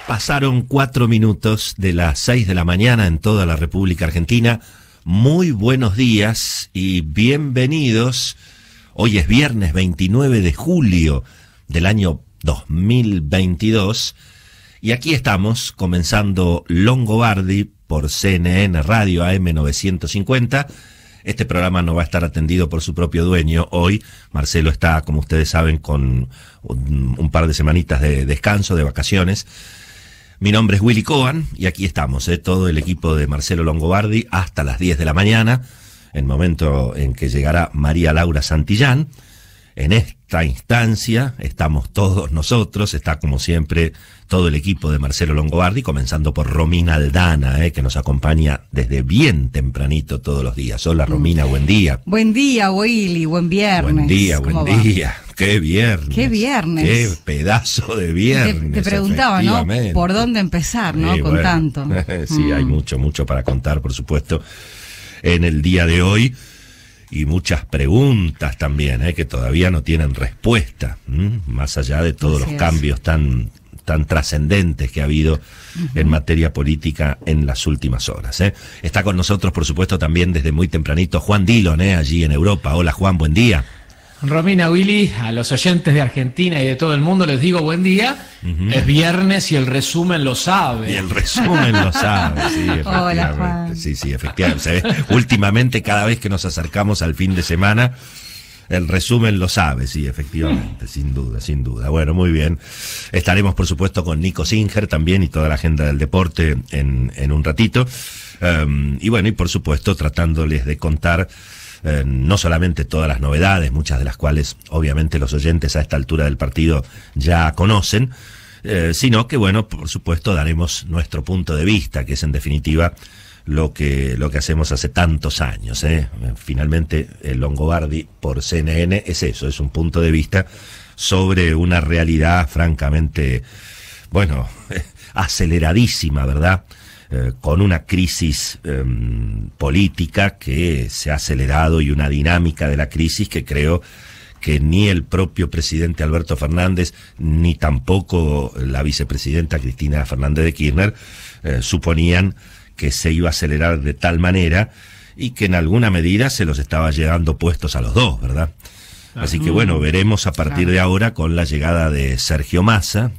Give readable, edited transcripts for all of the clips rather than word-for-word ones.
Pasaron 4 minutos de las 6 de la mañana en toda la República Argentina. Muy buenos días y bienvenidos. Hoy es viernes 29 de julio del año 2022 y aquí estamos comenzando Longobardi por CNN Radio AM 950. Este programa no va a estar atendido por su propio dueño. Hoy Marcelo está, como ustedes saben, con un par de semanitas de descanso, de vacaciones. Mi nombre es Willy Cohen y aquí estamos, todo el equipo de Marcelo Longobardi hasta las 10 de la mañana, el momento en que llegará María Laura Santillán. En esta instancia estamos todos nosotros, está como siempre todo el equipo de Marcelo Longobardi, comenzando por Romina Aldana, que nos acompaña desde bien tempranito todos los días. Hola Romina, buen día. Buen día, Willy, buen viernes. Buen día. Qué viernes. Qué viernes. Qué pedazo de viernes. Te preguntaba, ¿no? ¿Por dónde empezar, no? Sí, con bueno, tanto. Sí, hay mucho para contar, por supuesto, en el día de hoy. Y muchas preguntas también, que todavía no tienen respuesta, más allá de todos los cambios tan trascendentes que ha habido en materia política en las últimas horas. Está con nosotros, por supuesto, también desde muy tempranito Juan Dillon, allí en Europa. Hola Juan, buen día. Romina, Willy, a los oyentes de Argentina y de todo el mundo les digo buen día. Es viernes y el resumen lo sabe. Y el resumen lo sabe, sí, efectivamente. Hola, Juan. Sí, efectivamente. Últimamente, cada vez que nos acercamos al fin de semana, el resumen lo sabe, sí, efectivamente, sin duda. Bueno, muy bien. Estaremos, por supuesto, con Nico Singer también y toda la agenda del deporte en un ratito. Y bueno, y por supuesto, tratándoles de contar no solamente todas las novedades, muchas de las cuales obviamente los oyentes a esta altura del partido ya conocen, sino que bueno, por supuesto daremos nuestro punto de vista, que es en definitiva lo que hacemos hace tantos años. Finalmente el Longobardi por CNN es eso, es un punto de vista sobre una realidad francamente, bueno, aceleradísima, ¿verdad? Con una crisis política que se ha acelerado y una dinámica de la crisis que creo que ni el propio presidente Alberto Fernández ni tampoco la vicepresidenta Cristina Fernández de Kirchner suponían que se iba a acelerar de tal manera y que en alguna medida se los estaba llevando puestos a los dos, ¿verdad? Así que bueno, veremos a partir de ahora con la llegada de Sergio Massa,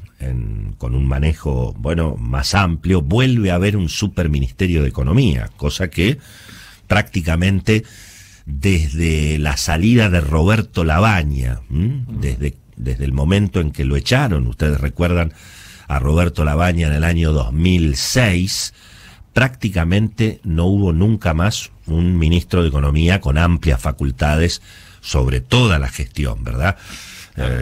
con un manejo, bueno, más amplio. Vuelve a haber un superministerio de Economía, cosa que prácticamente desde la salida de Roberto Labaña, desde el momento en que lo echaron, ustedes recuerdan a Roberto Labaña en el año 2006, prácticamente no hubo nunca más un ministro de Economía con amplias facultades sobre toda la gestión, ¿verdad?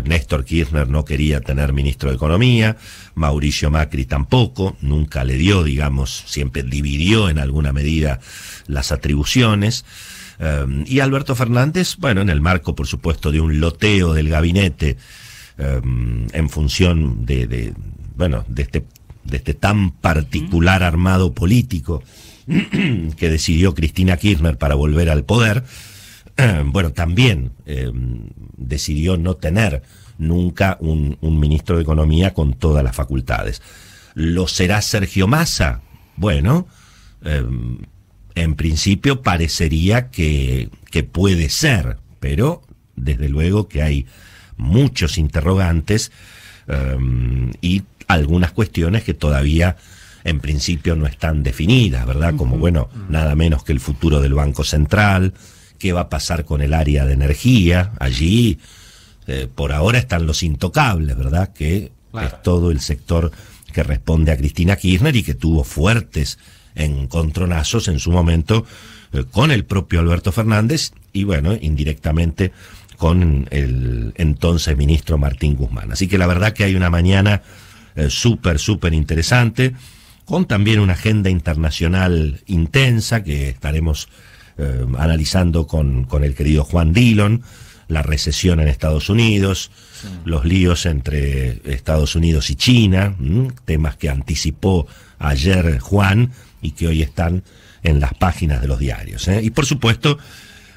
Néstor Kirchner no quería tener ministro de Economía, Mauricio Macri tampoco, nunca le dio, digamos, siempre dividió en alguna medida las atribuciones, y Alberto Fernández, bueno, en el marco, por supuesto, de un loteo del gabinete, en función de este tan particular armado político que decidió Cristina Kirchner para volver al poder, bueno, también decidió no tener nunca un ministro de Economía con todas las facultades. ¿Lo será Sergio Massa? Bueno, en principio parecería que puede ser, pero desde luego que hay muchos interrogantes y algunas cuestiones que todavía en principio no están definidas, ¿verdad? Como, bueno, nada menos que el futuro del Banco Central. ¿Qué va a pasar con el área de energía? Allí, por ahora están los intocables, ¿verdad? Que es todo el sector que responde a Cristina Kirchner y que tuvo fuertes encontronazos en su momento con el propio Alberto Fernández y, bueno, indirectamente con el entonces ministro Martín Guzmán. Así que la verdad que hay una mañana súper interesante, con también una agenda internacional intensa que estaremos analizando con el querido Juan Dillon, la recesión en Estados Unidos, los líos entre Estados Unidos y China, temas que anticipó ayer Juan y que hoy están en las páginas de los diarios. Y por supuesto,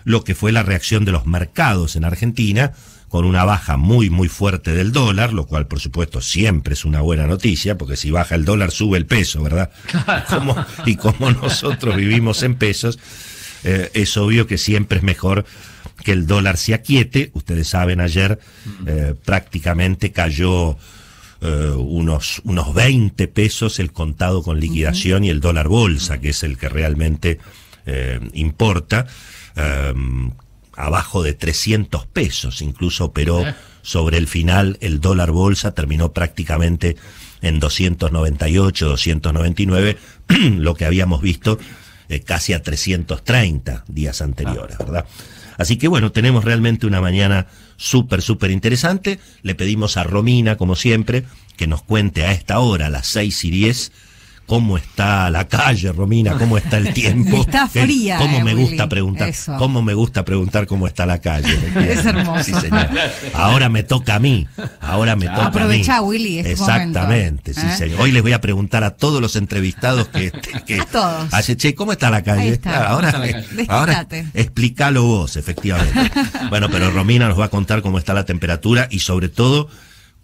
lo que fue la reacción de los mercados en Argentina con una baja muy muy fuerte del dólar, lo cual por supuesto siempre es una buena noticia, porque si baja el dólar sube el peso, ¿verdad? Y como nosotros vivimos en pesos, es obvio que siempre es mejor que el dólar se aquiete. Ustedes saben, ayer prácticamente cayó unos 20 pesos el contado con liquidación y el dólar bolsa, que es el que realmente importa, abajo de 300 pesos, incluso operó sobre el final. El dólar bolsa terminó prácticamente en 298, 299, lo que habíamos visto casi a 330 días anteriores, ¿verdad? Así que bueno, tenemos realmente una mañana súper interesante. Le pedimos a Romina, como siempre, que nos cuente a esta hora, a las 6:10, cómo está la calle, Romina, cómo está el tiempo. Está fría. Cómo me Willy, gusta preguntar, eso. cómo me gusta preguntar cómo está la calle. Es hermoso. Sí, señor. Ahora me toca a mí. Aprovechá, Willy, este exactamente, momento, sí, señor. Hoy les voy a preguntar a todos los entrevistados que a todos. Che, ¿cómo está la calle? Ahí está. Ahora explícalo vos, efectivamente. Bueno, pero Romina nos va a contar cómo está la temperatura y sobre todo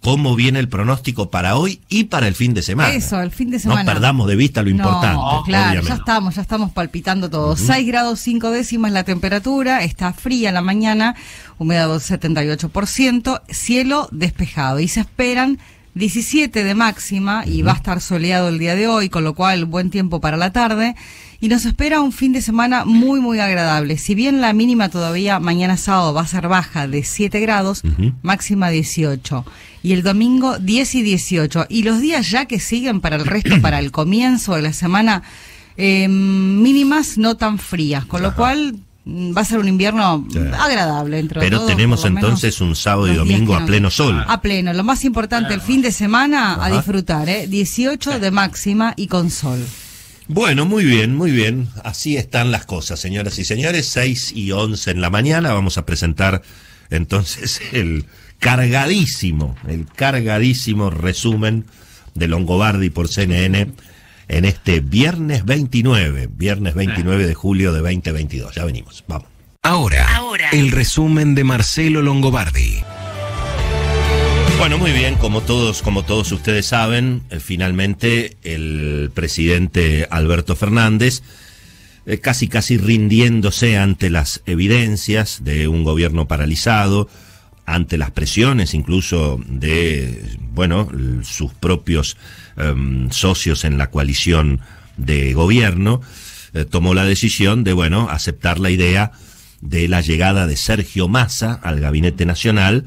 cómo viene el pronóstico para hoy y para el fin de semana. Eso, el fin de semana. No perdamos de vista lo importante. No, claro, obviamente. ya estamos palpitando todo. 6 grados 5 décimas la temperatura, está fría en la mañana, humedad del 78%, cielo despejado y se esperan 17 de máxima y va a estar soleado el día de hoy, con lo cual buen tiempo para la tarde. Y nos espera un fin de semana muy agradable. Si bien la mínima todavía mañana sábado va a ser baja de 7 grados, máxima 18. Y el domingo 10 y 18. Y los días ya que siguen para el resto, para el comienzo de la semana, mínimas no tan frías. Con lo cual va a ser un invierno agradable dentro de todo. Pero tenemos entonces un sábado y domingo a pleno sol. A pleno. Lo más importante, el fin de semana a disfrutar, 18 de máxima y con sol. Bueno, muy bien. Así están las cosas, señoras y señores. 6:11 en la mañana. Vamos a presentar entonces el cargadísimo resumen de Longobardi por CNN en este viernes 29 de julio de 2022. Ya venimos, vamos. Ahora, el resumen de Marcelo Longobardi. Bueno, muy bien, como todos ustedes saben, finalmente el presidente Alberto Fernández, casi rindiéndose ante las evidencias de un gobierno paralizado, ante las presiones incluso de, sus propios socios en la coalición de gobierno, tomó la decisión de, aceptar la idea de la llegada de Sergio Massa al Gabinete Nacional,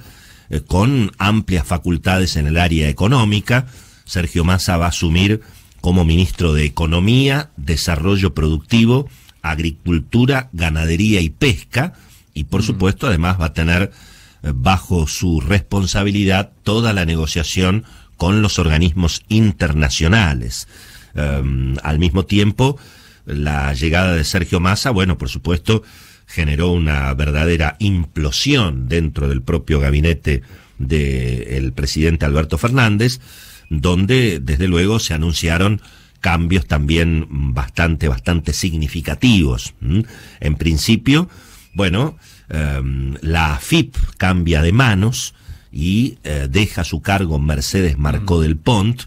con amplias facultades en el área económica. Sergio Massa va a asumir como ministro de Economía, Desarrollo Productivo, Agricultura, Ganadería y Pesca, y por supuesto además va a tener bajo su responsabilidad toda la negociación con los organismos internacionales. Al mismo tiempo, la llegada de Sergio Massa, por supuesto, generó una verdadera implosión dentro del propio gabinete del presidente Alberto Fernández, donde desde luego se anunciaron cambios también bastante significativos. En principio, la AFIP cambia de manos y deja a su cargo Mercedes Marcó del Pont,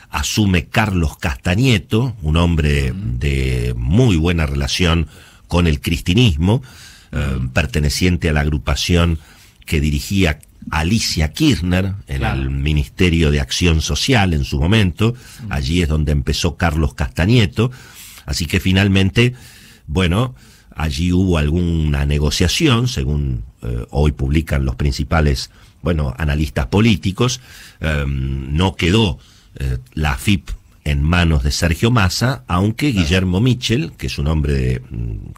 asume Carlos Castañeto, un hombre de muy buena relación con el cristinismo, perteneciente a la agrupación que dirigía Alicia Kirchner en el Ministerio de Acción Social en su momento. Allí es donde empezó Carlos Castañeto. Así que finalmente, allí hubo alguna negociación, según hoy publican los principales, analistas políticos. No quedó la AFIP en manos de Sergio Massa, aunque Guillermo Michel, que es un hombre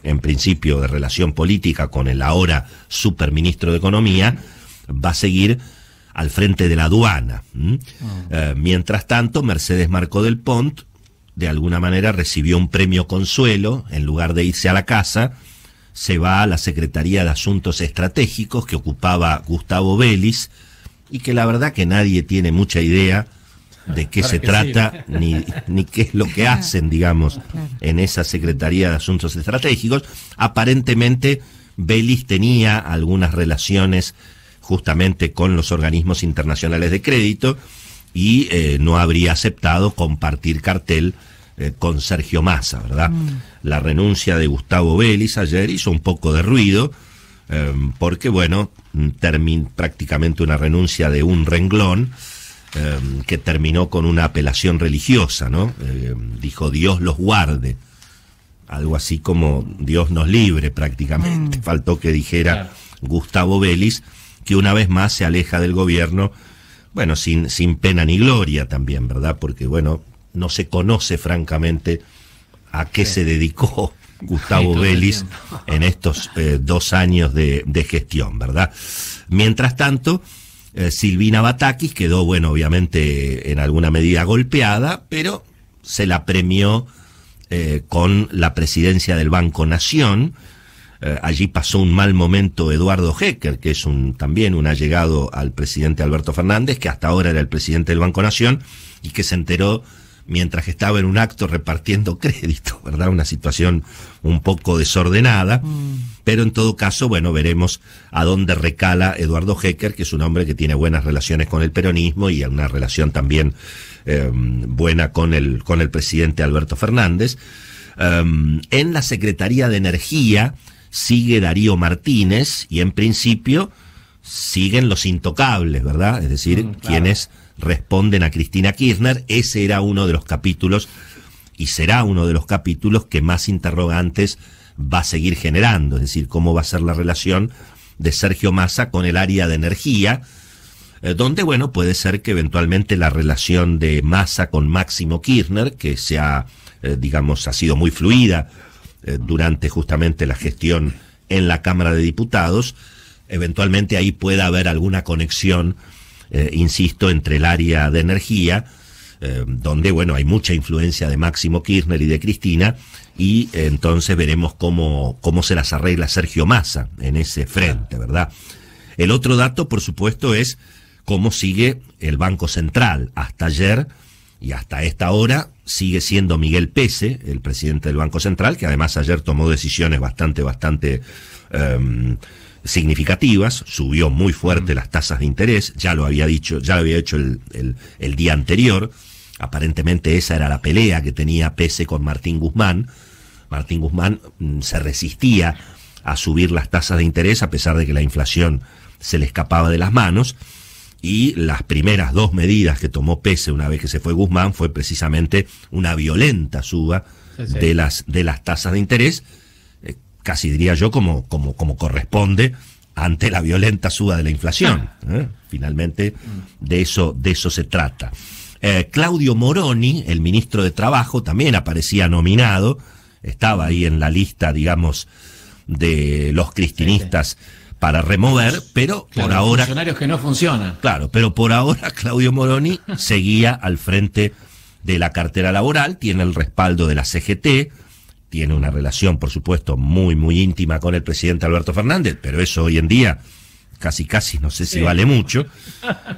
en principio de relación política con el ahora superministro de Economía, va a seguir al frente de la aduana. Mientras tanto, Mercedes Marcó del Pont, de alguna manera, recibió un premio consuelo. En lugar de irse a la casa, se va a la Secretaría de Asuntos Estratégicos, que ocupaba Gustavo Vélez, y que la verdad que nadie tiene mucha idea de qué se trata, ni qué es lo que hacen, digamos, en esa Secretaría de Asuntos Estratégicos. Aparentemente, Vélez tenía algunas relaciones justamente con los organismos internacionales de crédito y no habría aceptado compartir cartel con Sergio Massa, ¿verdad? La renuncia de Gustavo Vélez ayer hizo un poco de ruido, porque, bueno, prácticamente una renuncia de un renglón, que terminó con una apelación religiosa, ¿no? Dijo, Dios los guarde. Algo así como Dios nos libre, prácticamente. Faltó que dijera Gustavo Vélez, que una vez más se aleja del gobierno, bueno, sin pena ni gloria también, ¿verdad? Porque, bueno, no se conoce francamente a qué se dedicó Gustavo Vélez en estos 2 años de gestión, ¿verdad? Mientras tanto, Silvina Batakis quedó, bueno, obviamente en alguna medida golpeada, pero se la premió con la presidencia del Banco Nación. Allí pasó un mal momento Eduardo Hecker, que es también un allegado al presidente Alberto Fernández, que hasta ahora era el presidente del Banco Nación, y que se enteró mientras estaba en un acto repartiendo crédito, ¿verdad? Una situación un poco desordenada, pero en todo caso, bueno, veremos a dónde recala Eduardo Hecker, que es un hombre que tiene buenas relaciones con el peronismo y una relación también buena con el presidente Alberto Fernández. En la Secretaría de Energía sigue Darío Martínez y en principio siguen los intocables, ¿verdad? Es decir, claro, quienes responden a Cristina Kirchner. Ese era uno de los capítulos y será uno de los capítulos que más interrogantes va a seguir generando, es decir, cómo va a ser la relación de Sergio Massa con el área de energía, donde, bueno, puede ser que eventualmente la relación de Massa con Máximo Kirchner, que ha sido muy fluida durante justamente la gestión en la Cámara de Diputados, eventualmente ahí pueda haber alguna conexión, insisto, entre el área de energía, donde, bueno, hay mucha influencia de Máximo Kirchner y de Cristina, y entonces veremos cómo se las arregla Sergio Massa en ese frente, ¿verdad? El otro dato, por supuesto, es cómo sigue el Banco Central. Hasta ayer y hasta esta hora sigue siendo Miguel Pese, el presidente del Banco Central, que además ayer tomó decisiones bastante significativas, subió muy fuerte las tasas de interés, ya lo había hecho el día anterior. Aparentemente esa era la pelea que tenía Pese con Martín Guzmán. Martín Guzmán se resistía a subir las tasas de interés a pesar de que la inflación se le escapaba de las manos, y las primeras 2 medidas que tomó Pese una vez que se fue Guzmán fue precisamente una violenta suba de las tasas de interés, casi diría yo como corresponde ante la violenta suba de la inflación. Finalmente de eso se trata. Claudio Moroni, el ministro de Trabajo, también aparecía nominado, estaba ahí en la lista, digamos, de los cristinistas para remover, pero claro, por ahora... funcionarios que no funcionan. Claro, pero por ahora Claudio Moroni seguía al frente de la cartera laboral, tiene el respaldo de la CGT, tiene una relación, por supuesto, muy, muy íntima con el presidente Alberto Fernández, pero eso hoy en día casi no sé si vale mucho.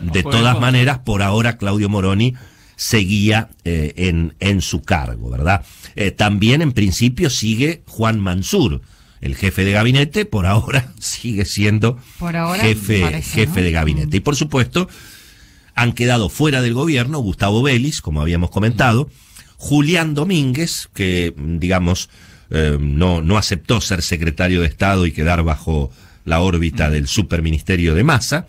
De todas maneras, por ahora Claudio Moroni seguía en su cargo, ¿verdad? También en principio sigue Juan Mansur, el jefe de gabinete, por ahora sigue siendo jefe de gabinete. Y por supuesto, han quedado fuera del gobierno Gustavo Vélez, como habíamos comentado, Julián Domínguez, que digamos no aceptó ser secretario de Estado y quedar bajo la órbita del superministerio de Massa,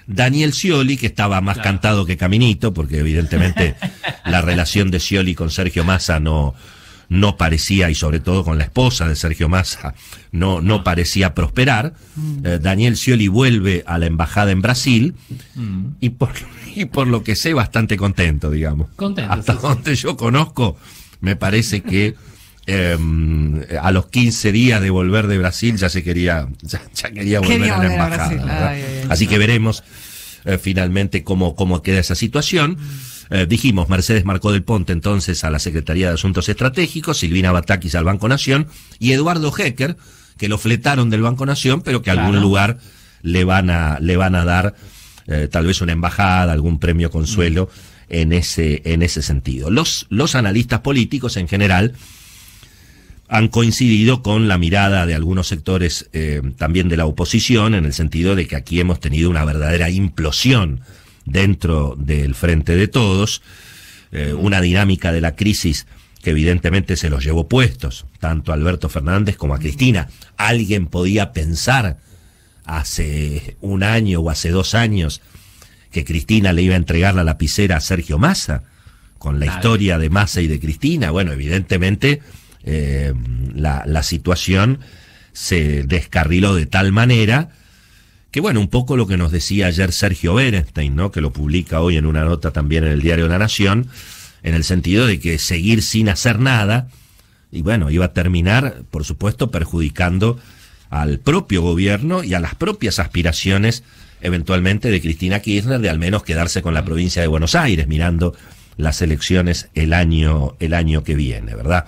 Daniel Scioli, que estaba más cantado que caminito, porque evidentemente la relación de Scioli con Sergio Massa no parecía, y sobre todo con la esposa de Sergio Massa, no parecía prosperar. Daniel Scioli vuelve a la embajada en Brasil, y por lo que sé, bastante contento, digamos. Hasta donde yo conozco, me parece que a los 15 días de volver de Brasil ya quería volver a la embajada. Así que veremos finalmente cómo queda esa situación. Dijimos, Mercedes Marcó del Ponte entonces a la Secretaría de Asuntos Estratégicos, Silvina Batakis al Banco Nación, y Eduardo Hecker, que lo fletaron del Banco Nación, pero que a algún lugar le van a dar tal vez una embajada, algún premio consuelo en ese sentido. Los analistas políticos en general han coincidido con la mirada de algunos sectores también de la oposición, en el sentido de que aquí hemos tenido una verdadera implosión dentro del Frente de Todos, una dinámica de la crisis que evidentemente se los llevó puestos, tanto a Alberto Fernández como a Cristina. ¿Alguien podía pensar hace un año o hace 2 años que Cristina le iba a entregar la lapicera a Sergio Massa? Con la historia de Massa y de Cristina, bueno, evidentemente la situación se descarriló de tal manera que, bueno, un poco lo que nos decía ayer Sergio Berenstein, ¿no?, que lo publica hoy en una nota también en el diario La Nación, en el sentido de que seguir sin hacer nada, y bueno, iba a terminar, por supuesto, perjudicando al propio gobierno y a las propias aspiraciones, eventualmente, de Cristina Kirchner, de al menos quedarse con la provincia de Buenos Aires, mirando las elecciones el año que viene, ¿verdad?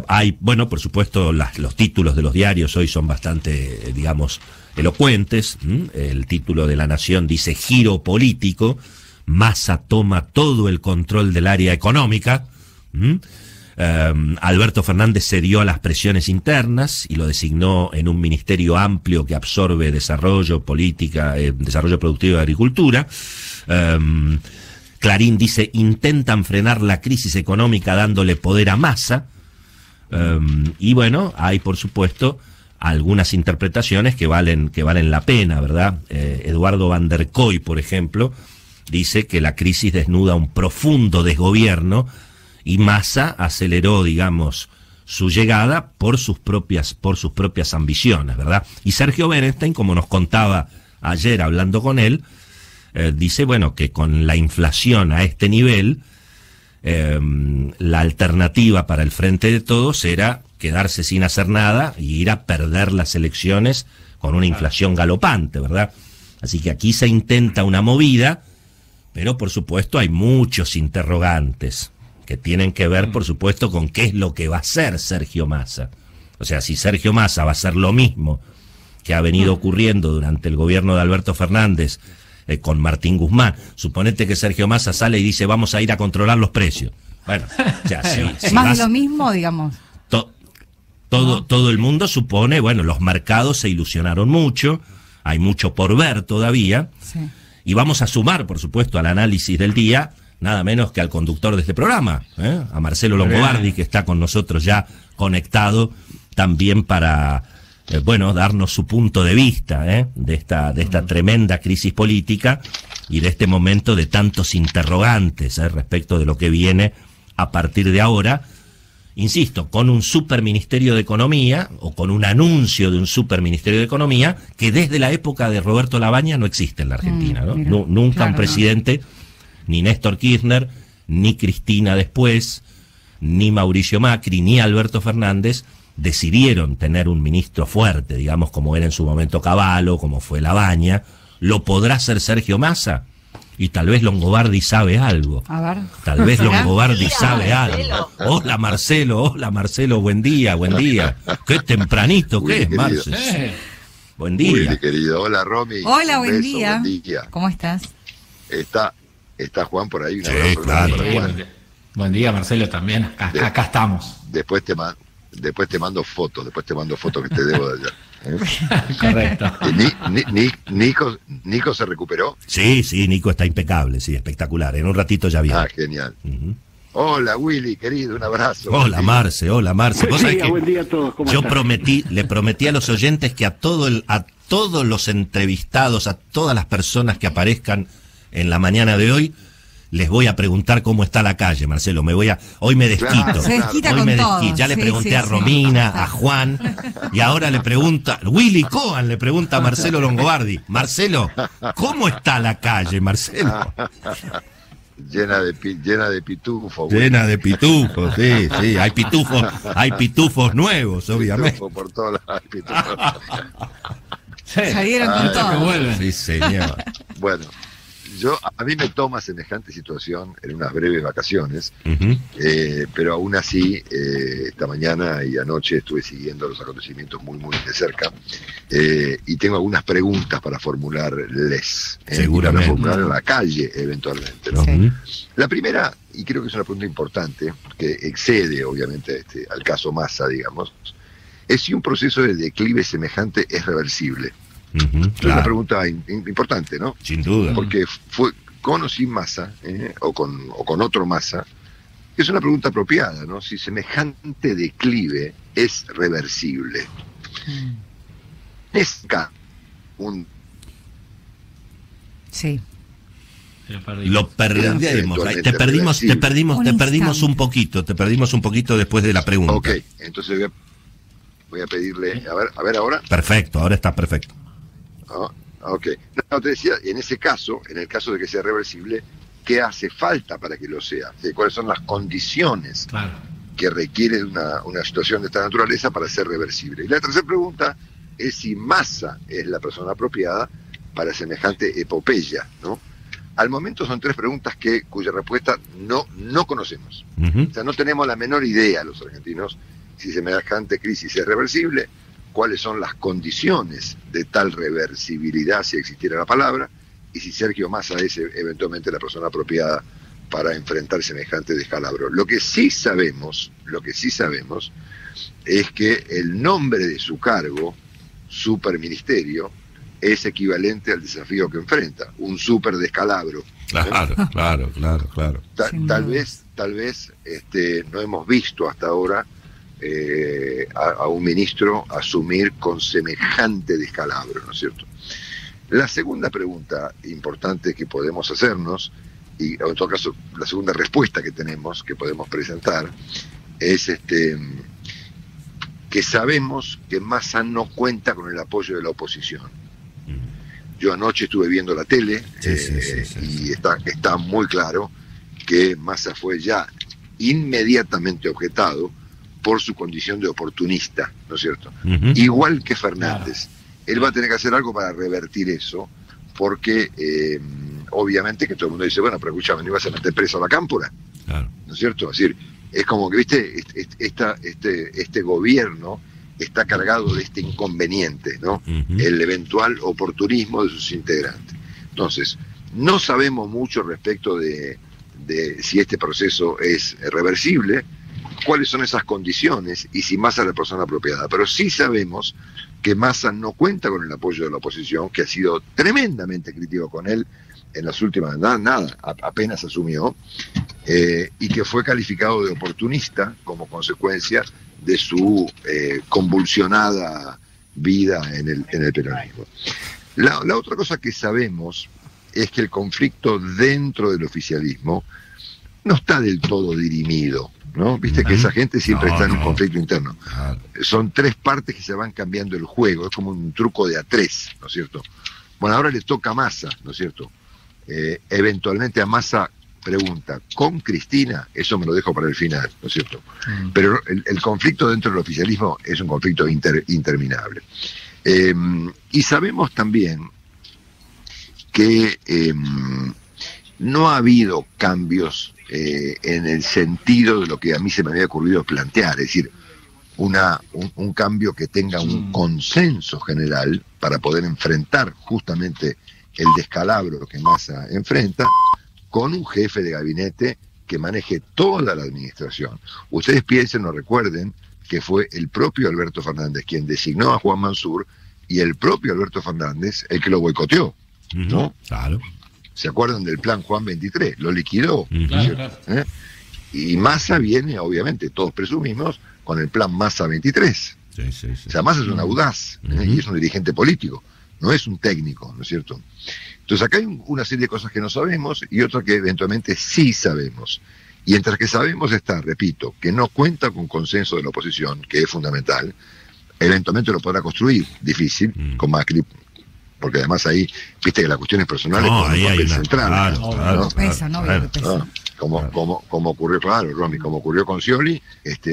Hay, bueno, por supuesto, los títulos de los diarios hoy son bastante, digamos, elocuentes. El título de La Nación dice: giro político, Massa toma todo el control del área económica. Alberto Fernández cedió a las presiones internas y lo designó en un ministerio amplio que absorbe desarrollo, política, desarrollo productivo de agricultura. Clarín dice: intentan frenar la crisis económica dándole poder a Massa. Y bueno, hay por supuesto algunas interpretaciones que valen la pena, ¿verdad? Eduardo Van der Koy, por ejemplo, dice que la crisis desnuda un profundo desgobierno y Massa aceleró, digamos, su llegada por sus propias ambiciones, ¿verdad? Y Sergio Berenstein, como nos contaba ayer hablando con él, dice, bueno, que con la inflación a este nivel, la alternativa para el Frente de Todos era quedarse sin hacer nada y ir a perder las elecciones con una inflación galopante, ¿verdad? Así que aquí se intenta una movida, pero por supuesto hay muchos interrogantes que tienen que ver, por supuesto, con qué es lo que va a hacer Sergio Massa. O sea, si Sergio Massa va a hacer lo mismo que ha venido ocurriendo durante el gobierno de Alberto Fernández con Martín Guzmán. Suponete que Sergio Massa sale y dice: vamos a ir a controlar los precios. Bueno, ya si más de lo mismo, digamos. Todo el mundo supone, bueno, los mercados se ilusionaron mucho, hay mucho por ver todavía, sí. Y vamos a sumar, por supuesto, al análisis del día, nada menos que al conductor de este programa, a Marcelo Longobardi, que está con nosotros ya conectado también para, bueno, darnos su punto de vista de esta tremenda crisis política y de este momento de tantos interrogantes respecto de lo que viene a partir de ahora. Insisto, con un superministerio de Economía, o con un anuncio de un superministerio de Economía, que desde la época de Roberto Labaña no existe en la Argentina, ¿no? Mira, Nunca claro, un presidente, ni Néstor Kirchner, ni Cristina después, ni Mauricio Macri, ni Alberto Fernández, decidieron tener un ministro fuerte, digamos, como era en su momento Cavallo, como fue Labaña. ¿Lo podrá hacer Sergio Massa? Y tal vez Longobardi sabe algo. A ver. Tal vez Longobardi sabe algo. Hola Marcelo, buen día. Qué tempranito, ¿qué es, Marcelo? Buen día. Willy, querido. Hola, Romy. Hola, buen beso, día. Buen día. ¿Cómo estás? Está Juan por ahí. Sí, claro. Buen día, Marcelo, también. Acá estamos. Después te mando fotos que te debo de allá. Correcto. Nico se recuperó. Sí, Nico está impecable, sí, espectacular. En un ratito ya viene. Ah, genial. Hola, Willy, querido, un abrazo. Hola, Marce. ¿Vos sabés que buen día a todos. yo le prometí a los oyentes que a todos los entrevistados, a todas las personas que aparezcan en la mañana de hoy, les voy a preguntar cómo está la calle, Marcelo. Hoy me desquito. Claro, Se desquita hoy con me todo. desquito. Ya le Sí, pregunté sí, a sí. Romina, a Juan, y ahora le pregunta, Willy Cohen le pregunta a Marcelo Longobardi. Marcelo, ¿cómo está la calle, Marcelo? Llena de pitufos. Willy. Llena de pitufos, sí. Hay pitufos nuevos, obviamente. Pitufos por todos lados. Pitufos. Sí. Salieron con Que todo. vuelven. Sí, señor. Bueno, A mí me toma semejante situación en unas breves vacaciones, Ujú. pero aún así, esta mañana y anoche estuve siguiendo los acontecimientos muy, muy de cerca, y tengo algunas preguntas para formularles. Seguramente. Para formular en la calle, eventualmente, ¿no? Sí. Ujú. La primera, y creo que es una pregunta importante, que excede, obviamente, al caso Massa, digamos, es si un proceso de declive semejante es reversible. Ujú, Es una claro, pregunta importante, ¿no? sin duda. Porque fue con o sin Massa, o con otro Massa, es una pregunta apropiada, ¿no? Si semejante declive es reversible. Es un Sí. Lo perdimos. Eventualmente Te perdimos Un un poquito. Te perdimos un poquito después de la pregunta. ok, entonces voy a pedirle, a ver ahora. Perfecto, ahora está perfecto. Ah, ok. No, te decía, en ese caso, en el caso de que sea reversible, ¿qué hace falta para que lo sea? ¿Cuáles son las condiciones Claro. que requiere una situación de esta naturaleza para ser reversible? Y la tercera pregunta es si Massa es la persona apropiada para semejante epopeya, ¿no? Al momento son tres preguntas cuya respuesta no conocemos. Ujú. O sea, no tenemos la menor idea los argentinos si semejante crisis es reversible, cuáles son las condiciones de tal reversibilidad, si existiera la palabra, y si Sergio Massa es eventualmente la persona apropiada para enfrentar semejante descalabro. Lo que sí sabemos es que el nombre de su cargo, superministerio, es equivalente al desafío que enfrenta, un super descalabro. Claro. Sin Tal duda. vez no hemos visto hasta ahora a un ministro asumir con semejante descalabro, ¿no es cierto? La segunda pregunta importante que podemos hacernos, y en todo caso la segunda respuesta que tenemos, que podemos presentar, es que sabemos que Massa no cuenta con el apoyo de la oposición. Yo anoche estuve viendo la tele, Sí. y está muy claro que Massa fue ya inmediatamente objetado por su condición de oportunista, ¿no es cierto? Ujú. Igual que Fernández. Él va a tener que hacer algo para revertir eso, porque obviamente que todo el mundo dice, bueno, pero escúchame, ¿no ibas a meter preso a la Cámpora? Claro. ¿No es cierto? Es decir, es como que, viste, este gobierno está cargado de este inconveniente, ¿no? Ujú. El eventual oportunismo de sus integrantes. Entonces, no sabemos mucho respecto de si este proceso es reversible, cuáles son esas condiciones y si Massa es la persona apropiada. Pero sí sabemos que Massa no cuenta con el apoyo de la oposición, que ha sido tremendamente crítico con él en las últimas, apenas asumió, y que fue calificado de oportunista como consecuencia de su convulsionada vida en el peronismo. La otra cosa que sabemos es que el conflicto dentro del oficialismo no está del todo dirimido, ¿no? Viste que esa gente siempre está en un conflicto interno. Claro. Son tres partes que se van cambiando el juego, es como un truco de A3, ¿no es cierto? Bueno, ahora le toca a Massa, ¿no es cierto? Eventualmente a Massa pregunta, ¿con Cristina? Eso me lo dejo para el final, ¿no es cierto? Pero el conflicto dentro del oficialismo es un conflicto interminable. Y sabemos también que no ha habido cambios en el sentido de lo que a mí se me había ocurrido plantear, es decir, un cambio que tenga un consenso general para poder enfrentar justamente el descalabro que Massa enfrenta con un jefe de gabinete que maneje toda la administración. Ustedes piensen o recuerden que fue el propio Alberto Fernández quien designó a Juan Mansur y el propio Alberto Fernández el que lo boicoteó, ¿no? Ujú. Claro. ¿Se acuerdan del plan Juan 23? Lo liquidó. Ujú. Claro. Y Massa viene, obviamente, todos presumimos, con el plan Massa 23. Sí. O sea, Massa es un audaz, y es un dirigente político, no es un técnico, ¿no es cierto? Entonces acá hay una serie de cosas que no sabemos y otras que eventualmente sí sabemos. Y entre las que sabemos está, repito, que no cuenta con consenso de la oposición, que es fundamental. Eventualmente lo podrá construir, difícil, con Macri, porque además ahí, viste que las cuestiones personales No, con ahí un hay papel una. central. Claro. No pesa, ¿no? Obvio que pesa. ¿no? Como ocurrió, claro, Romy, como ocurrió con Scioli,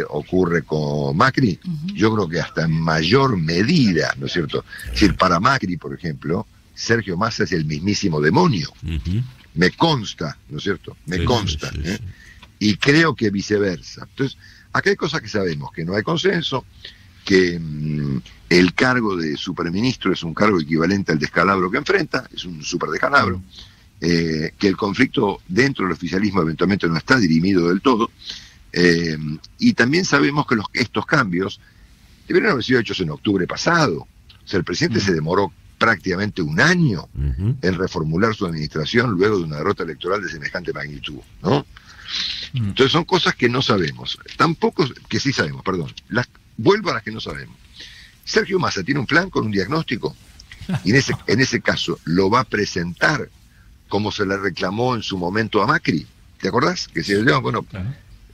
ocurre con Macri, yo creo que hasta en mayor medida, ¿no es cierto? Es decir, para Macri, por ejemplo, Sergio Massa es el mismísimo demonio. Ujú. Me consta, ¿no es cierto? Me consta. Sí, sí. Y creo que viceversa. Entonces, acá hay cosas que sabemos, que no hay consenso, que el cargo de superministro es un cargo equivalente al descalabro que enfrenta, es un superdescalabro, que el conflicto dentro del oficialismo eventualmente no está dirimido del todo, y también sabemos que estos cambios deberían haber sido hechos en octubre pasado. O sea, el presidente se demoró prácticamente un año en reformular su administración luego de una derrota electoral de semejante magnitud, ¿no? Entonces son cosas que no sabemos, tampoco que sí sabemos, perdón, vuelvo a las que no sabemos. Sergio Massa tiene un plan con un diagnóstico y en ese caso lo va a presentar como se le reclamó en su momento a Macri, ¿te acordás? Que se le llama, bueno,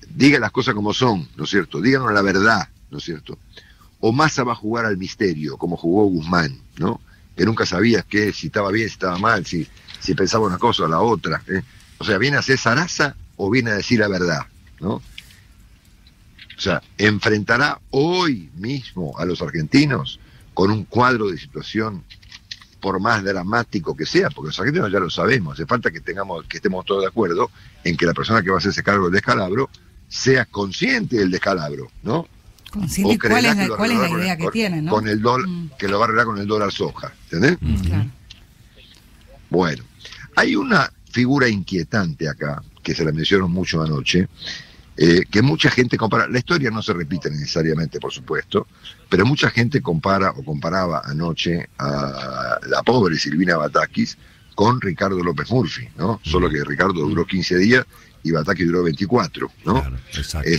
diga las cosas como son, ¿no es cierto? Díganos la verdad, ¿no es cierto? O Massa va a jugar al misterio, como jugó Guzmán, ¿no? Que nunca sabías si estaba bien, si estaba mal, si pensaba una cosa o la otra, ¿eh? O sea, ¿viene a hacer zaraza o viene a decir la verdad, ¿no? O sea, enfrentará hoy mismo a los argentinos con un cuadro de situación, por más dramático que sea, porque los argentinos ya lo sabemos, hace falta que estemos todos de acuerdo en que la persona que va a hacerse cargo del descalabro sea consciente del descalabro, ¿no? Consciente, ¿cuál es la idea que tiene, ¿no? Con el dólar, que lo va a arreglar con el dólar soja, ¿entendés? Claro. Bueno, hay una figura inquietante acá, que se la mencionó mucho anoche, que mucha gente compara, la historia no se repite necesariamente, por supuesto, pero mucha gente comparaba anoche a la pobre Silvina Batakis con Ricardo López Murphy, ¿no? Solo que Ricardo duró 15 días y Batakis duró 24, ¿no? Claro,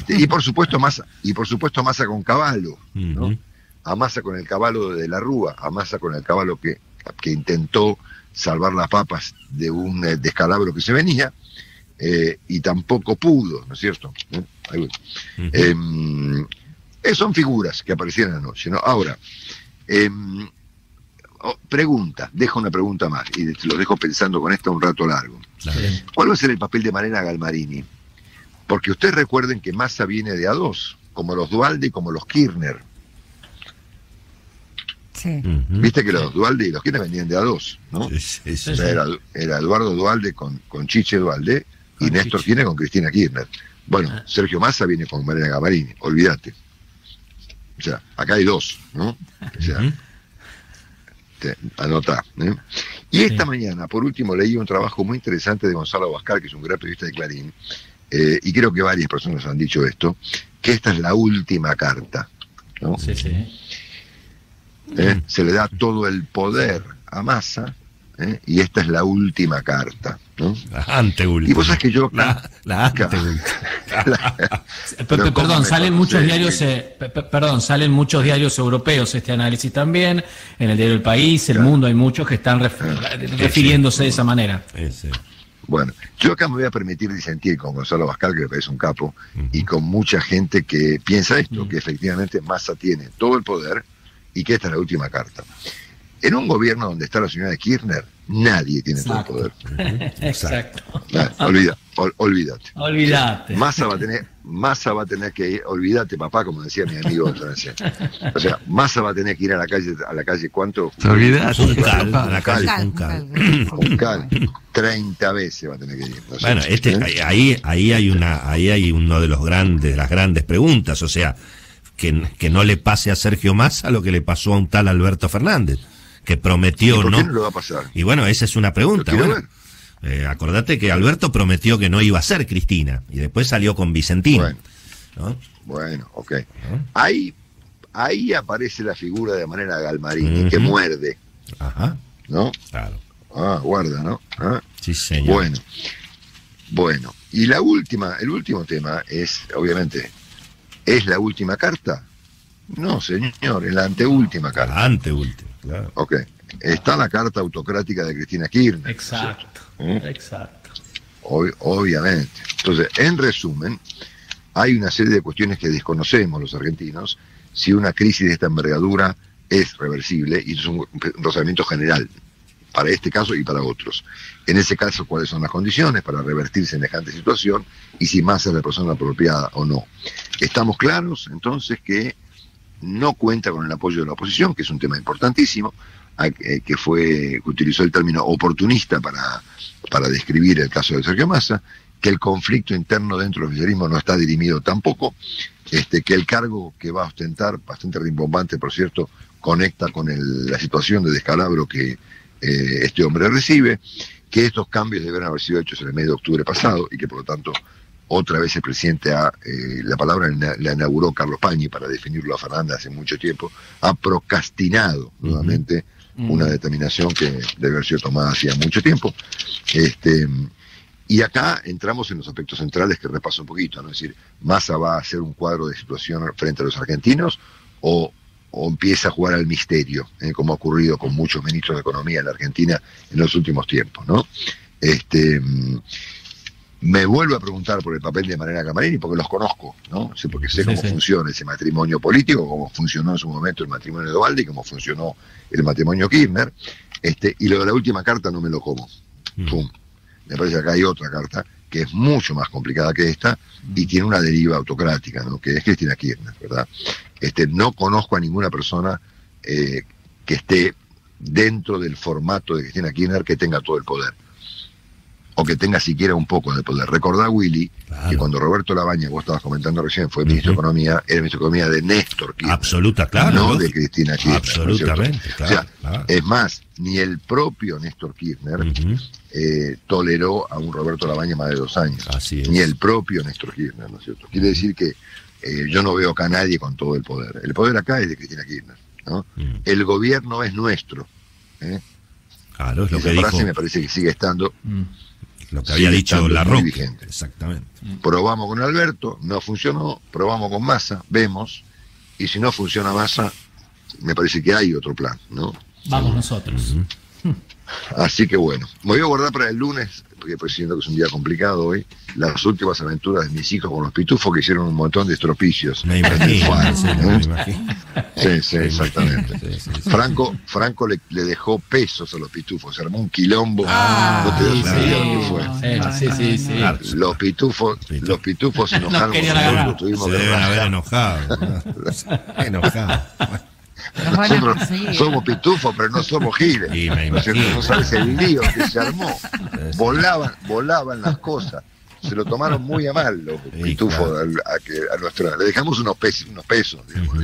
y por supuesto Massa con Cavallo, ¿no? A Massa con el Cavallo de la Rúa, a Massa con el Cavallo que intentó salvar las papas de un descalabro que se venía, y tampoco pudo, ¿no es cierto? Son figuras que aparecieron anoche, ¿no? Ahora, dejo una pregunta más, y lo dejo pensando con esta un rato largo. ¿Cuál va a ser el papel de Mariana Galmarini? Porque ustedes recuerden que Massa viene de A2, como los Duhalde y como los Kirchner. Sí. Viste que los Duhalde y los Kirchner venían de A2, ¿no? Sí. O sea, era Eduardo Duhalde con Chiche Duhalde y Néstor Kirchner con Cristina Kirchner. Bueno, Sergio Massa viene con Mariana Galmarini, olvídate. O sea, acá hay dos, ¿no? O sea, anotá, ¿eh? Y esta mañana, por último, leí un trabajo muy interesante de Gonzalo Abascal, que es un gran periodista de Clarín, y creo que varias personas han dicho esto, que esta es la última carta, ¿no? Sí. Se le da todo el poder a Massa, y esta es la última carta, ¿no? La anteúltima. Y vos sabés que yo... La anteúltima. Perdón, salen muchos diarios, salen muchos diarios europeos este análisis también, en el diario El País, El Mundo, hay muchos que están refiriéndose de esa manera. Bueno, yo acá me voy a permitir disentir con Gonzalo Abascal, que me parece un capo, y con mucha gente que piensa esto, que efectivamente Massa tiene todo el poder y que esta es la última carta. En un gobierno donde está la señora Kirchner, nadie tiene todo el poder. Exacto. Olvídate. Massa va a tener que ir, olvídate papá, como decía mi amigo de Francia. O sea, Massa va a tener que ir a la calle ¿cuánto? Juncal, a la calle Juncal. 30 veces va a tener que ir. No sé, bueno, ahí hay uno de las grandes preguntas, o sea, que no le pase a Sergio Massa lo que le pasó a un tal Alberto Fernández, que prometió, ¿por qué no lo va a pasar? Y bueno, esa es una pregunta. Acordate que Alberto prometió que no iba a ser Cristina, y después salió con Vicentín. Bueno, ok. Ahí aparece la figura de Mariana Galmarini, que muerde. Ajá. ¿No? Claro. Guarda, ¿no? Sí, señor. Bueno. Y el último tema es, obviamente, ¿es la última carta? No, señor, es la anteúltima carta. La anteúltima, claro. Ok. Está la carta autocrática de Cristina Kirchner. Exacto. Obviamente. Entonces, en resumen, hay una serie de cuestiones que desconocemos los argentinos, si una crisis de esta envergadura es reversible, y eso es un razonamiento general, para este caso y para otros. En ese caso, ¿cuáles son las condiciones para revertir semejante situación y si Massa es la persona apropiada o no? Estamos claros, entonces, que no cuenta con el apoyo de la oposición, que es un tema importantísimo. que utilizó el término oportunista para describir el caso de Sergio Massa, que el conflicto interno dentro del oficialismo no está dirimido tampoco, que el cargo que va a ostentar, bastante rimbombante por cierto, conecta con la situación de descalabro que este hombre recibe, que estos cambios deben haber sido hechos en el mes de octubre pasado y que por lo tanto otra vez el presidente la palabra la inauguró Carlos Pañi para definirlo a Fernández hace mucho tiempo, ha procrastinado nuevamente una determinación que debe haber sido tomada hacía mucho tiempo. Y acá entramos en los aspectos centrales que repaso un poquito, ¿no? Es decir, ¿Massa va a hacer un cuadro de situación frente a los argentinos o empieza a jugar al misterio, como ha ocurrido con muchos ministros de Economía en la Argentina en los últimos tiempos, ¿no? Me vuelvo a preguntar por el papel de Mariana Camarini porque los conozco, ¿no? Sí, porque sé cómo funciona ese matrimonio político, cómo funcionó en su momento el matrimonio de Duhalde y cómo funcionó el matrimonio Kirchner, y lo de la última carta no me lo como. Pum. Me parece que acá hay otra carta que es mucho más complicada que esta y tiene una deriva autocrática, ¿no? Que es Cristina Kirchner, ¿verdad? No conozco a ninguna persona que esté dentro del formato de Cristina Kirchner que tenga todo el poder o que tenga siquiera un poco de poder. Recordá, Willy, que cuando Roberto Labaña, vos estabas comentando recién, fue ministro de Economía, era ministro de Economía de Néstor Kirchner. Absoluta, claro. No de Cristina Kirchner. Absolutamente, ¿no? claro, O sea, claro. Es más, ni el propio Néstor Kirchner toleró a un Roberto Labaña más de 2 años. Así es. Ni el propio Néstor Kirchner, ¿no es cierto? Quiere decir que yo no veo acá a nadie con todo el poder. El poder acá es de Cristina Kirchner, ¿no? El gobierno es nuestro. Claro, es lo Esa que frase dijo. me parece que sigue estando... Lo que había sigue dicho estando La muy Roca. vigente. Exactamente. Probamos con Alberto, no funcionó, probamos con Massa, vemos, y si no funciona Massa, me parece que hay otro plan, ¿no? Vamos nosotros. Así que bueno, me voy a guardar para el lunes, porque siento que es un día complicado hoy, las últimas aventuras de mis hijos con los pitufos que hicieron un montón de estropicios. Me imagino, me imagino. Sí, exactamente. Sí. Franco le dejó pesos a los pitufos, se armó un quilombo, no te das sí, idea de lo que fue. Sí. Claro. Los pitufos se enojaron No querían con agarrar. nosotros, tuvimos Se que deben haber rajar. enojado. Enojado. Los van a Nosotros perseguir. somos pitufos, pero no somos giles. Sí, me ¿No es cierto? imagino. No sabes el lío que se armó. Volaban las cosas. Se lo tomaron muy a mal los pitufos claro. a nuestra. Le dejamos unos pesos, digamos,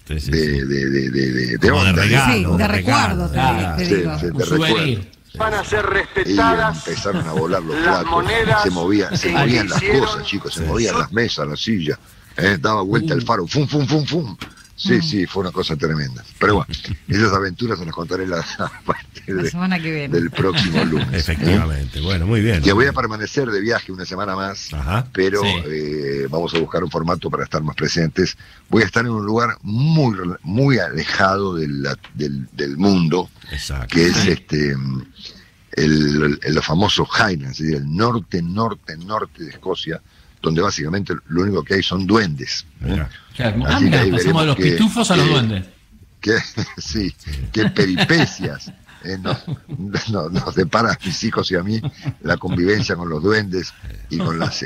Sí. de Como de onda. regalo. Sí, de recuerdo, Claro. te Sí, digo. sí, Un de recuerdo. souvenir. Van a ser Y respetadas empezaron a volar los las platos, monedas se movían que las hicieron. cosas, chicos, se movían las mesas, las sillas, daba vuelta el faro, fum. Sí, fue una cosa tremenda. Pero bueno, esas aventuras se las contaré a partir La semana que viene. del próximo lunes. Efectivamente. Bueno, muy bien. Que voy a permanecer de viaje una semana más, Ajá. pero Sí. vamos a buscar un formato para estar más presentes. Voy a estar en un lugar muy alejado del mundo, Exacto. que es los famosos Highlands, es decir, el norte de Escocia, donde básicamente lo único que hay son duendes. Mirá. Claro. Así que Mira, ahí pasamos veremos de los que- pitufos a los que- duendes. Qué peripecias nos depara a mis hijos y a mí la convivencia con los duendes y con las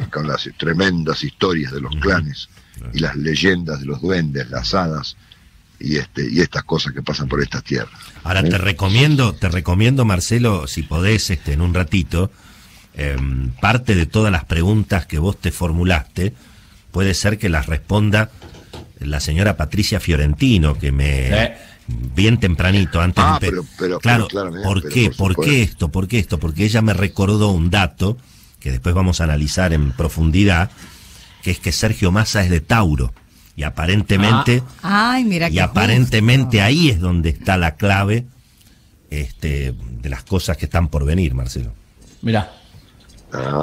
tremendas historias de los clanes y las leyendas de los duendes, las hadas y estas cosas que pasan por estas tierras. Ahora te recomiendo, Marcelo, si podés, en un ratito, parte de todas las preguntas que vos te formulaste, puede ser que las responda la señora Patricia Fiorentino, que bien tempranito, antes de pero claro, claramente, ¿por pero qué? por ¿Por qué esto? ¿Por qué esto? Porque ella me recordó un dato que después vamos a analizar en profundidad, que es que Sergio Massa es de Tauro y aparentemente Ay, mira y qué aparentemente justo. ahí es donde está la clave de las cosas que están por venir, Marcelo. Mirá.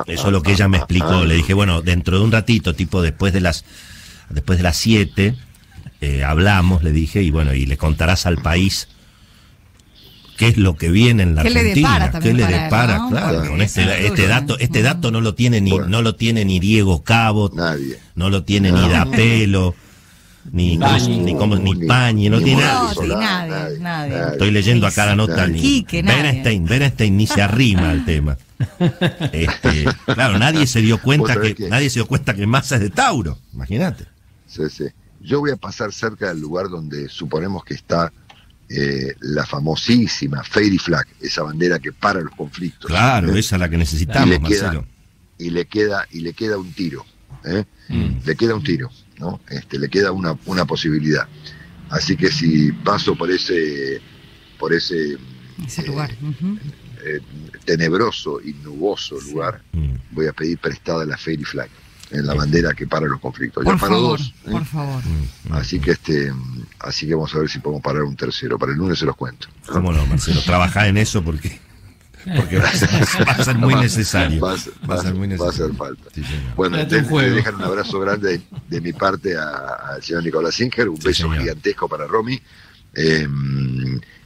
Eso es lo que ella me explicó. Le dije, bueno, dentro de un ratito, tipo después de las 7, hablamos, le dije, y bueno, y le contarás al país qué es lo que viene en la ¿Qué le Argentina, depara también qué le para él, depara, ¿no? claro, Porque con es este dato, este dato no lo tiene ni Diego Cabot, Nadie. no lo tiene ni D'Apelo, ni Pañi, no tiene No, nada. sí, nadie. Estoy leyendo acá la nota, Nadie. ni Quique, nadie. Bernstein ni se arrima al tema. Claro, nadie se dio cuenta ¿Vos sabés que Massa es de Tauro, imagínate. Sí. Yo voy a pasar cerca del lugar donde suponemos que está la famosísima Fairy Flag, esa bandera que para los conflictos. Claro, esa es la que necesitamos, Marcelo. Y le queda un tiro, le queda un tiro, ¿no? Le queda una posibilidad. Así que si paso por ese lugar, tenebroso y nuboso lugar, voy a pedir prestada la Fairy Flag, en la bandera que para los conflictos. Por ya paro favor, dos, por favor. Así que vamos a ver si podemos parar un tercero. Para el lunes se los cuento. ¿Cómo no, Marcelo? Trabajá en eso porque va a ser muy necesario. Va a hacer falta. Sí, bueno, le dejan un abrazo grande de mi parte al señor Nicolás Singer, un beso gigantesco para Romy.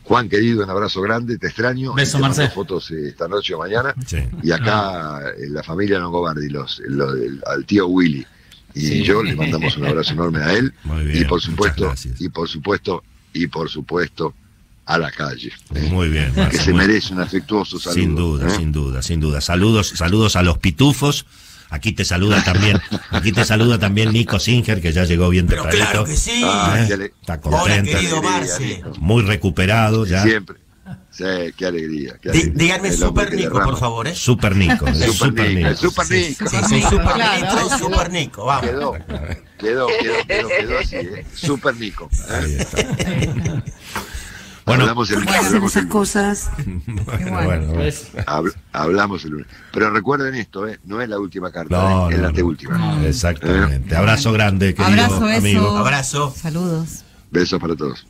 Juan, querido, un abrazo grande, te extraño. Beso, te mando Marcelo. fotos esta noche o mañana. Sí. Y acá la familia Longobardi, al tío Willy y yo le mandamos un abrazo enorme a él. Muy bien, y por supuesto, muchas gracias. A la calle. Muy bien, Marcelo, que se merece un afectuoso saludo. Sin duda. Saludos a los pitufos. Aquí te saluda también Nico Singer, que ya llegó bien Pero tempranito. claro que sí. Está contento. Hola, querido Marce. Muy recuperado ya. Siempre. Sí, qué alegría. Díganme Super Nico, por favor, Super Nico. Super Nico. Sí, Super Nico, vamos. Quedó así, Super Nico. Ahí está. Bueno, Hablamos el lunes. Cosas? Hablamos el lunes. Pero recuerden esto, no es la última carta, No, es la no. anteúltima. Exactamente. Abrazo grande, querido amigo. Abrazo. Saludos. Besos para todos.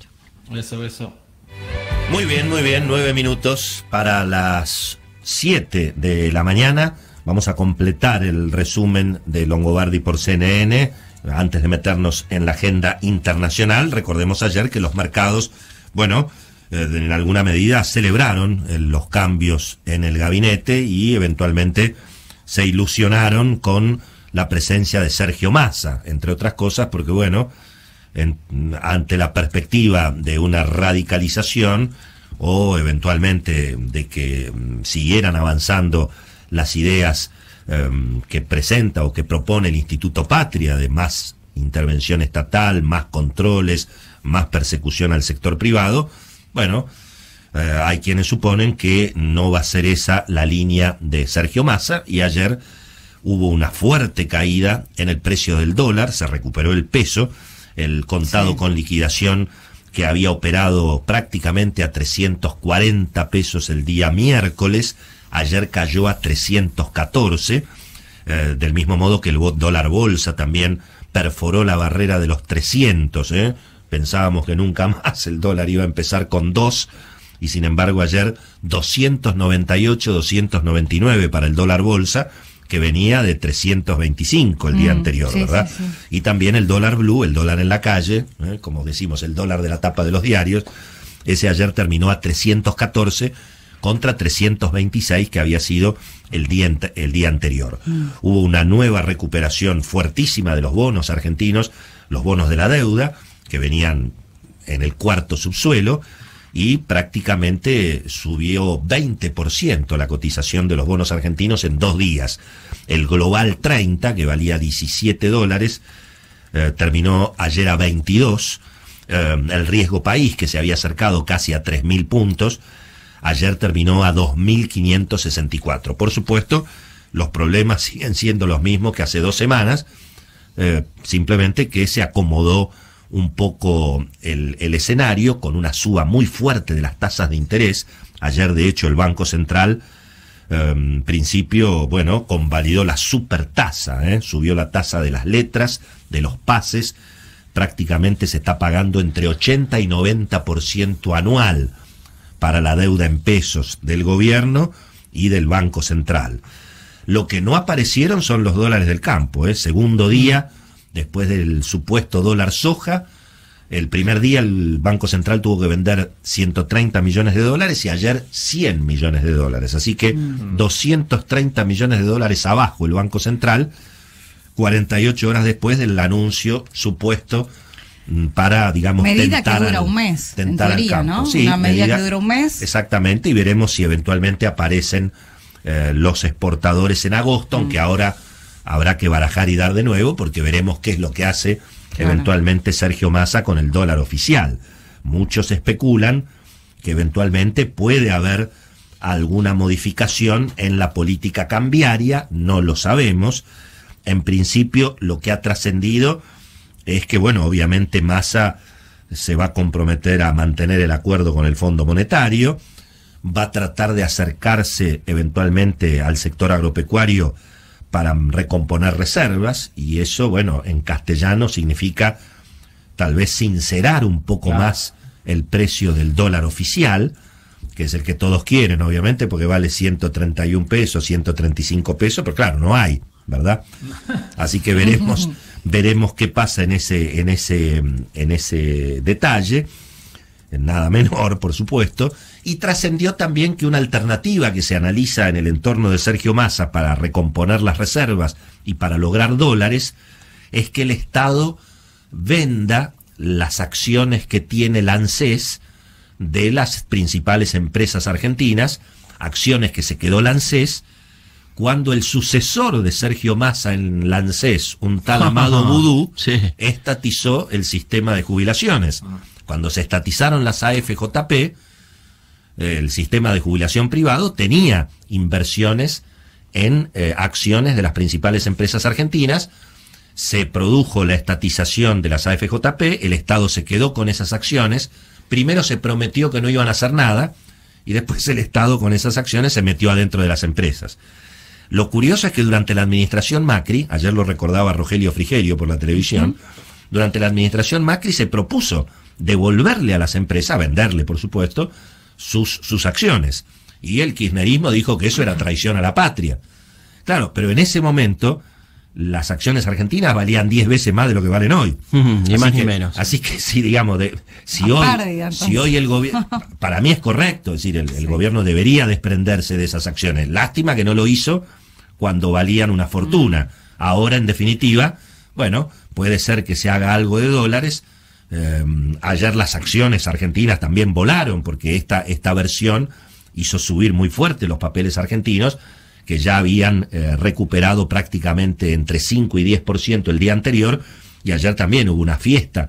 Beso. Muy bien, 9 minutos para las 7 de la mañana. Vamos a completar el resumen de Longobardi por CNN. Antes de meternos en la agenda internacional, recordemos ayer que los mercados, en alguna medida celebraron los cambios en el gabinete y eventualmente se ilusionaron con la presencia de Sergio Massa, entre otras cosas porque, ante la perspectiva de una radicalización o eventualmente de que siguieran avanzando las ideas que presenta o que propone el Instituto Patria de más intervención estatal, más controles, más persecución al sector privado, hay quienes suponen que no va a ser esa la línea de Sergio Massa, y ayer hubo una fuerte caída en el precio del dólar, se recuperó el peso, el contado con liquidación que había operado prácticamente a 340 pesos el día miércoles, ayer cayó a 314, del mismo modo que el dólar bolsa también perforó la barrera de los 300, Pensábamos que nunca más el dólar iba a empezar con 2, y sin embargo ayer 298, 299 para el dólar bolsa, que venía de 325 el día anterior, ¿verdad? Sí. Y también el dólar blue, el dólar en la calle, como decimos, el dólar de la tapa de los diarios, ese ayer terminó a 314 contra 326 que había sido el día anterior. Hubo una nueva recuperación fuertísima de los bonos argentinos, los bonos de la deuda, que venían en el cuarto subsuelo, y prácticamente subió 20% la cotización de los bonos argentinos en 2 días. El Global 30, que valía $17, terminó ayer a 22. El Riesgo País, que se había acercado casi a 3.000 puntos, ayer terminó a 2.564. Por supuesto, los problemas siguen siendo los mismos que hace 2 semanas, simplemente que se acomodó un poco el escenario con una suba muy fuerte de las tasas de interés. Ayer, de hecho, el Banco Central, en principio, convalidó la supertasa, subió la tasa de las letras, de los pases, prácticamente se está pagando entre 80 y 90% anual para la deuda en pesos del gobierno y del Banco Central. Lo que no aparecieron son los dólares del campo, segundo día después del supuesto dólar soja. El primer día el Banco Central tuvo que vender 130 millones de dólares y ayer 100 millones de dólares. Así que 230 millones de dólares abajo el Banco Central, 48 horas después del anuncio supuesto para, medida que dura un mes, en teoría, ¿no? Sí, una medida que dura un mes. Exactamente, y veremos si eventualmente aparecen los exportadores en agosto, aunque ahora habrá que barajar y dar de nuevo, porque veremos qué es lo que hace eventualmente Sergio Massa con el dólar oficial. muchos especulan que eventualmente puede haber alguna modificación en la política cambiaria, no lo sabemos. En principio, lo que ha trascendido es que, bueno, obviamente Massa se va a comprometer a mantener el acuerdo con el Fondo Monetario, va a tratar de acercarse eventualmente al sector agropecuario para recomponer reservas, y eso, bueno, en castellano significa tal vez sincerar un poco más el precio del dólar oficial, que es el que todos quieren, obviamente, porque vale 131 pesos, 135 pesos, pero claro, no hay, ¿verdad? Así que veremos qué pasa en ese detalle, nada menor, por supuesto. Y trascendió también que una alternativa que se analiza en el entorno de Sergio Massa para recomponer las reservas y para lograr dólares es que el Estado venda las acciones que tiene la ANSES de las principales empresas argentinas, acciones que se quedó la ANSES cuando el sucesor de Sergio Massa en la ANSES, un tal Amado Vudú, estatizó el sistema de jubilaciones. Cuando se estatizaron las AFJP, el sistema de jubilación privado tenía inversiones en acciones de las principales empresas argentinas. Se produjo la estatización de las AFJP, el Estado se quedó con esas acciones. Primero se prometió que no iban a hacer nada, y después el Estado con esas acciones se metió adentro de las empresas. Lo curioso es que durante la administración Macri, ayer lo recordaba Rogelio Frigerio por la televisión, durante la administración Macri se propuso devolverle a las empresas, venderle por supuesto, sus acciones. Y el kirchnerismo dijo que eso era traición a la patria. Claro, pero en ese momento las acciones argentinas valían 10 veces más de lo que valen hoy. Ni más ni menos. Así que sí, digamos, si hoy el gobierno, para mí es correcto, es decir, el gobierno debería desprenderse de esas acciones. Lástima que no lo hizo cuando valían una fortuna. Ahora, en definitiva, bueno, puede ser que se haga algo de dólares. Ayer las acciones argentinas también volaron, porque esta versión hizo subir muy fuerte los papeles argentinos, que ya habían recuperado prácticamente entre 5 y 10% el día anterior, y ayer también hubo una fiesta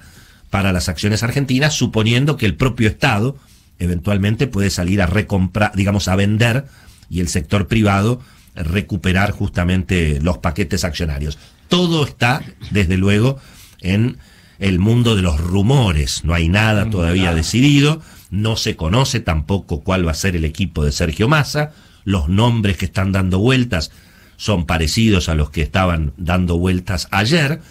para las acciones argentinas, suponiendo que el propio Estado eventualmente puede salir a recomprar, digamos, a vender, y el sector privado recuperar justamente los paquetes accionarios. Todo está, desde luego, en el mundo de los rumores. No hay nada todavía decidido, no se conoce tampoco cuál va a ser el equipo de Sergio Massa. Los nombres que están dando vueltas son parecidos a los que estaban dando vueltas ayer.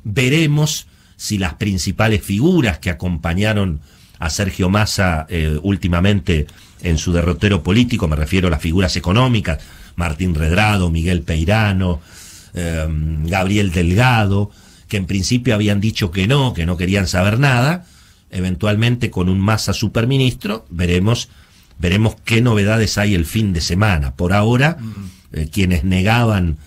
Veremos si las principales figuras que acompañaron a Sergio Massa últimamente en su derrotero político, me refiero a las figuras económicas, Martín Redrado, Miguel Peirano, Gabriel Delgado, que en principio habían dicho que no querían saber nada. Eventualmente con un Massa superministro veremos qué novedades hay el fin de semana. Por ahora, quienes negaban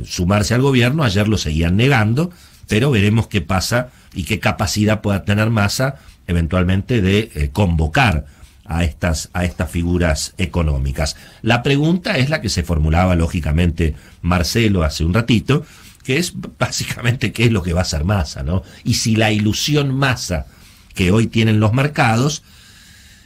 sumarse al gobierno, ayer lo seguían negando, pero veremos qué pasa y qué capacidad pueda tener Massa eventualmente de convocar a estas figuras económicas. La pregunta es la que se formulaba lógicamente Marcelo hace un ratito, que es básicamente qué es lo que va a hacer Massa, ¿no? Y si la ilusión Massa que hoy tienen los mercados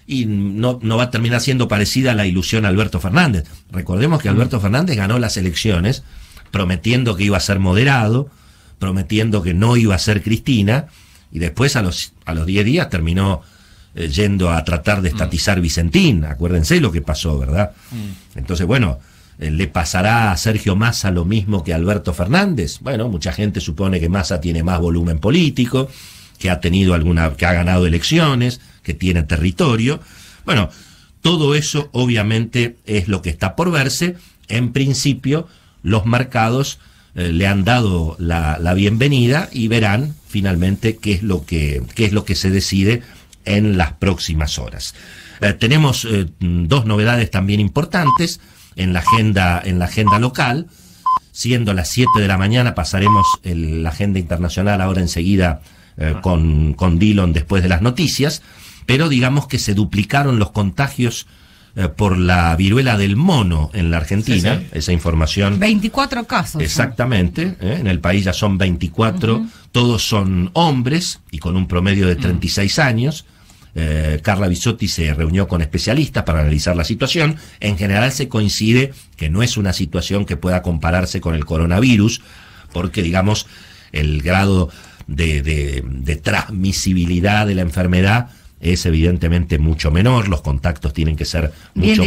y no va a terminar siendo parecida a la ilusión Alberto Fernández. Recordemos que Alberto Fernández ganó las elecciones prometiendo que iba a ser moderado, prometiendo que no iba a ser Cristina, y después a los 10 días terminó yendo a tratar de estatizar Vicentín. Acuérdense lo que pasó, ¿verdad? Entonces, bueno, ¿le pasará a Sergio Massa lo mismo que a Alberto Fernández? Bueno, mucha gente supone que Massa tiene más volumen político, que ha ganado elecciones, que tiene territorio. Bueno, todo eso obviamente es lo que está por verse. En principio, los mercados le han dado la bienvenida y verán finalmente qué es lo que se decide en las próximas horas. Tenemos dos novedades también importantes en la agenda local. Siendo las 7 de la mañana, pasaremos la agenda internacional ahora enseguida con Dillon después de las noticias, pero digamos que se duplicaron los contagios por la viruela del mono en la Argentina. Esa información. 24 casos. Exactamente, en el país ya son 24 Todos son hombres y con un promedio de 36 años. Carla Bisotti se reunió con especialistas para analizar la situación. En general se coincide que no es una situación que pueda compararse con el coronavirus, porque, digamos, el grado de transmisibilidad de la enfermedad es evidentemente mucho menor, los contactos tienen que ser mucho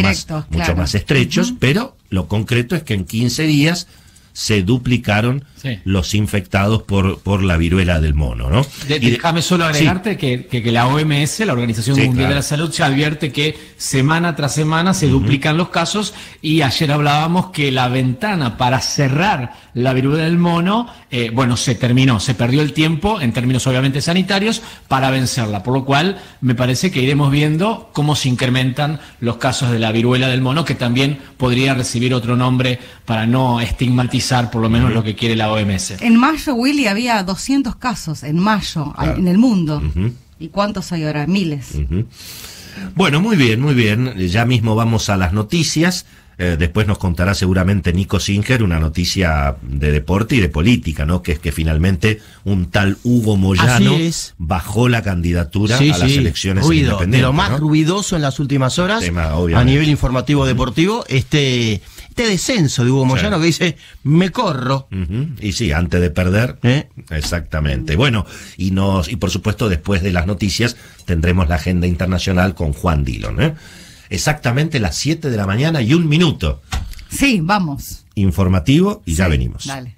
más estrechos, pero lo concreto es que en 15 días se duplicaron los infectados por la viruela del mono, ¿no? Déjame solo agregarte que la OMS, la Organización Mundial de la Salud, se advierte que semana tras semana se duplican los casos, y ayer hablábamos que la ventana para cerrar la viruela del mono, se terminó, se perdió el tiempo en términos obviamente sanitarios para vencerla, por lo cual me parece que iremos viendo cómo se incrementan los casos de la viruela del mono, que también podría recibir otro nombre para no estigmatizar por lo menos lo que quiere la OMS. En mayo, Willy, había 200 casos en mayo en el mundo. ¿Y cuántos hay ahora? Miles. Bueno, muy bien. Ya mismo vamos a las noticias. Después nos contará seguramente Nico Singer una noticia de deporte y de política, ¿no? Que es que finalmente un tal Hugo Moyano bajó la candidatura a las elecciones independientes. De lo más ruidoso en las últimas horas, a nivel informativo deportivo, este descenso de Hugo Moyano que dice, me corro. Y sí, antes de perder, exactamente. Bueno, y por supuesto después de las noticias tendremos la agenda internacional con Juan Dillon, Exactamente las 7 de la mañana y 1 minuto. Sí, vamos. Informativo y ya venimos. Dale.